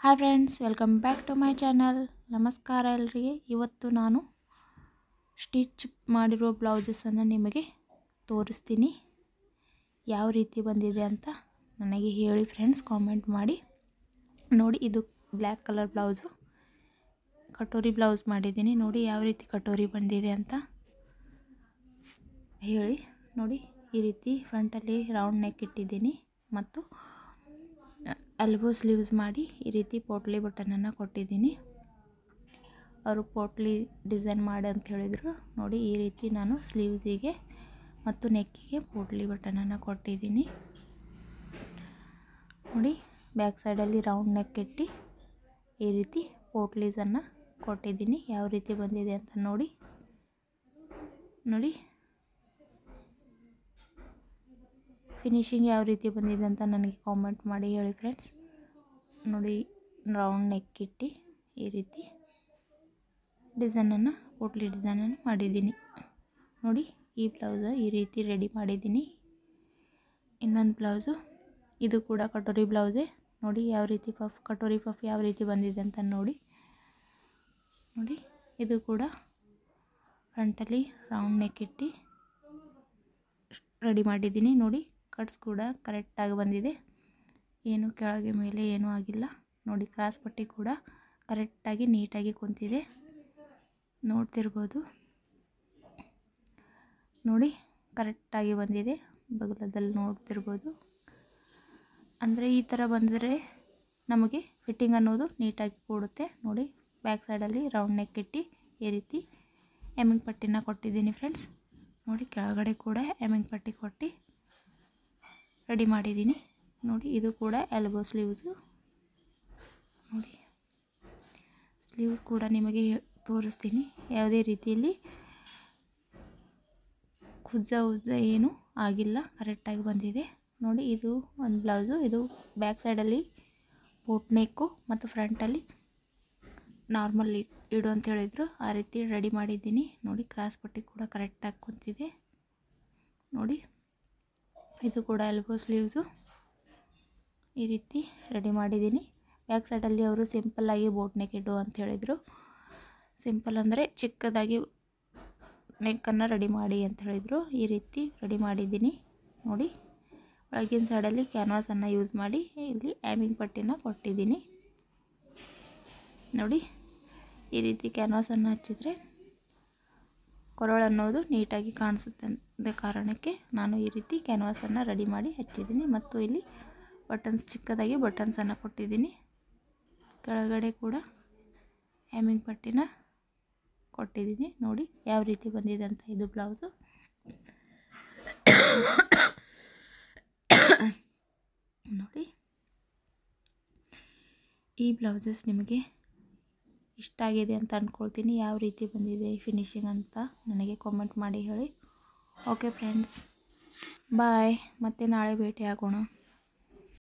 Hi friends, welcome back to my channel. ನಮಸ್ಕಾರ ಎಲ್ಲರಿಗೆ. ಇವತ್ತು ನಾನು ಸ್ಟಿಚ್ ಮಾಡಿರೋ ಬ್ಲೌಸಸನ್ನು ನಿಮಗೆ ತೋರಿಸ್ತೀನಿ. ಯಾವ ರೀತಿ ಬಂದಿದೆ ಅಂತ ನನಗೆ ಹೇಳಿ ಫ್ರೆಂಡ್ಸ್, ಕಾಮೆಂಟ್ ಮಾಡಿ. ನೋಡಿ, ಇದು black colour blouse, katori blouse ಮಾಡಿದ್ದೀನಿ. ನೋಡಿ ಯಾವ ರೀತಿ ಕಟೋರಿ ಬಂದಿದೆ ಅಂತ ಹೇಳಿ. ನೋಡಿ, ಈ ರೀತಿ ಫ್ರಂಟಲ್ಲಿ ರೌಂಡ್ ನೆಕ್ ಇಟ್ಟಿದ್ದೀನಿ ಮತ್ತು ಎಲ್ಬೋ ಸ್ಲೀವ್ಸ್ ಮಾಡಿ ಈ ರೀತಿ ಪೋಟ್ಲಿ ಬಟನನ್ನು ಕೊಟ್ಟಿದ್ದೀನಿ. ಅವರು ಪೋಟ್ಲಿ ಡಿಸೈನ್ ಮಾಡಿ ಅಂತ ಹೇಳಿದರು. ನೋಡಿ, ಈ ರೀತಿ ನಾನು ಸ್ಲೀವ್ಸಿಗೆ ಮತ್ತು ನೆಕ್ಕಿಗೆ ಪೋಟ್ಲಿ ಬಟನನ್ನು ಕೊಟ್ಟಿದ್ದೀನಿ. ನೋಡಿ, ಬ್ಯಾಕ್ ಸೈಡಲ್ಲಿ ರೌಂಡ್ ನೆಕ್ ಇಟ್ಟು ಈ ರೀತಿ ಪೋಟ್ಲೀಸನ್ನು ಕೊಟ್ಟಿದ್ದೀನಿ. ಯಾವ ರೀತಿ ಬಂದಿದೆ ಅಂತ ನೋಡಿ. ಫಿನಿಶಿಂಗ್ ಯಾವ ರೀತಿ ಬಂದಿದೆ ಅಂತ ನನಗೆ ಕಾಮೆಂಟ್ ಮಾಡಿ ಹೇಳಿ ಫ್ರೆಂಡ್ಸ್. ನೋಡಿ, ರೌಂಡ್ ನೆಕ್ ಇಟ್ಟು ಈ ರೀತಿ ಡಿಸೈನನ್ನು ಪೋಟ್ಲಿ ಡಿಸೈನನ್ನು ಮಾಡಿದ್ದೀನಿ. ನೋಡಿ, ಈ ಬ್ಲೌಸು ಈ ರೀತಿ ರೆಡಿ ಮಾಡಿದ್ದೀನಿ. ಇನ್ನೊಂದು ಬ್ಲೌಸು, ಇದು ಕೂಡ ಕಟೋರಿ ಬ್ಲೌಸೇ. ನೋಡಿ ಯಾವ ರೀತಿ ಕಟೋರಿ ಪಫ್ ಯಾವ ರೀತಿ ಬಂದಿದೆ ಅಂತ ನೋಡಿ. ಇದು ಕೂಡ ಫ್ರಂಟಲ್ಲಿ ರೌಂಡ್ ನೆಕ್ ಇಟ್ಟು ರೆಡಿ ಮಾಡಿದ್ದೀನಿ. ನೋಡಿ, ಕಟ್ಸ್ ಕೂಡ ಕರೆಕ್ಟಾಗಿ ಬಂದಿದೆ, ಏನು ಕೆಳಗೆ ಮೇಲೆ ಏನೂ ಆಗಿಲ್ಲ. ನೋಡಿ, ಕ್ರಾಸ್ ಪಟ್ಟಿ ಕೂಡ ಕರೆಕ್ಟಾಗಿ ನೀಟಾಗಿ ಕುಂತಿದೆ, ನೋಡ್ತಿರ್ಬೋದು. ನೋಡಿ, ಕರೆಕ್ಟಾಗಿ ಬಂದಿದೆ, ಬಗಲದಲ್ಲಿ ನೋಡ್ತಿರ್ಬೋದು. ಅಂದರೆ ಈ ಥರ ಬಂದರೆ ನಮಗೆ ಫಿಟ್ಟಿಂಗ್ ಅನ್ನೋದು ನೀಟಾಗಿ ಕೂಡುತ್ತೆ. ನೋಡಿ, ಬ್ಯಾಕ್ ಸೈಡಲ್ಲಿ ರೌಂಡ್ ನೆಕ್ ಇಟ್ಟು ಈ ರೀತಿ ಎಮ್ಮಿಂಗ್ ಪಟ್ಟಿನ ಕೊಟ್ಟಿದ್ದೀನಿ ಫ್ರೆಂಡ್ಸ್. ನೋಡಿ, ಕೆಳಗಡೆ ಕೂಡ ಎಮ್ಮಿಂಗ್ ಪಟ್ಟಿ ಕೊಟ್ಟು ರೆಡಿ ಮಾಡಿದ್ದೀನಿ. ನೋಡಿ, ಇದು ಕೂಡ ಎಲ್ಬೋ ಸ್ಲೀವ್ಸು. ನೋಡಿ, ಸ್ಲೀವ್ಸ್ ಕೂಡ ನಿಮಗೆ ತೋರಿಸ್ತೀನಿ. ಯಾವುದೇ ರೀತಿಯಲ್ಲಿ ಉಜ್ಜ ಏನೂ ಆಗಿಲ್ಲ, ಕರೆಕ್ಟಾಗಿ ಬಂದಿದೆ. ನೋಡಿ, ಇದು ಒಂದು ಬ್ಲೌಸು. ಇದು ಬ್ಯಾಕ್ ಸೈಡಲ್ಲಿ ಬೋಟ್ ನೆಕ್ಕು ಮತ್ತು ಫ್ರಂಟಲ್ಲಿ ನಾರ್ಮಲ್ ಇಡು ಅಂತ ಹೇಳಿದರು. ಆ ರೀತಿ ರೆಡಿ ಮಾಡಿದ್ದೀನಿ. ನೋಡಿ, ಕ್ರಾಸ್ ಪಟ್ಟಿ ಕೂಡ ಕರೆಕ್ಟಾಗಿ ಕುಂತಿದೆ. ನೋಡಿ, ಇದು ಕೂಡ ಎಲ್ಬೋ ಸ್ಲೀವ್ಸು. ಈ ರೀತಿ ರೆಡಿ ಮಾಡಿದ್ದೀನಿ. ಬ್ಯಾಕ್ ಸೈಡಲ್ಲಿ ಅವರು ಸಿಂಪಲ್ಲಾಗಿ ಬೋಟ್ ನೆಕ್ ಇಡು ಅಂತ ಹೇಳಿದರು. ಸಿಂಪಲ್ ಅಂದರೆ ಚಿಕ್ಕದಾಗಿ ನೆಕ್ಕನ್ನು ರೆಡಿ ಮಾಡಿ ಅಂತ ಹೇಳಿದರು. ಈ ರೀತಿ ರೆಡಿ ಮಾಡಿದ್ದೀನಿ. ನೋಡಿ, ಒಳಗಿನ ಸೈಡಲ್ಲಿ ಕ್ಯಾನ್ವಾಸನ್ನು ಯೂಸ್ ಮಾಡಿ ಇಲ್ಲಿ ಹ್ಯಾಮಿಂಗ್ ಪಟ್ಟಿನ ಕೊಟ್ಟಿದ್ದೀನಿ. ನೋಡಿ, ಈ ರೀತಿ ಕ್ಯಾನ್ವಾಸನ್ನು ಹಚ್ಚಿದರೆ ಕೊರಳು ಅನ್ನೋದು ನೀಟಾಗಿ ಕಾಣಿಸುತ್ತೆ ಅಂತ ಕಾರಣಕ್ಕೆ ನಾನು ಈ ರೀತಿ ಕ್ಯಾನ್ವಾಸನ್ನು ರೆಡಿ ಮಾಡಿ ಹಚ್ಚಿದ್ದೀನಿ. ಮತ್ತು ಇಲ್ಲಿ ಬಟನ್ಸ್, ಚಿಕ್ಕದಾಗಿ ಬಟನ್ಸನ್ನು ಕೊಟ್ಟಿದ್ದೀನಿ. ಕೆಳಗಡೆ ಕೂಡ ಹ್ಯಾಮಿಂಗ್ ಪಟ್ಟಿನ ಕೊಟ್ಟಿದ್ದೀನಿ. ನೋಡಿ ಯಾವ ರೀತಿ ಬಂದಿದೆ ಅಂತ ಇದು ಬ್ಲೌಸು. ನೋಡಿ, ಈ ಬ್ಲೌಸಸ್ ನಿಮಗೆ ಇಷ್ಟ ಆಗಿದೆ ಅಂತ ಅಂದ್ಕೊಳ್ತೀನಿ. ಯಾವ ರೀತಿ ಬಂದಿದೆ ಫಿನಿಶಿಂಗ್ ಅಂತ ನನಗೆ ಕಾಮೆಂಟ್ ಮಾಡಿ ಹೇಳಿ. ಓಕೆ ಫ್ರೆಂಡ್ಸ್, ಬಾಯ್. ಮತ್ತೆ ನಾಳೆ ಭೇಟಿ ಆಗೋಣ.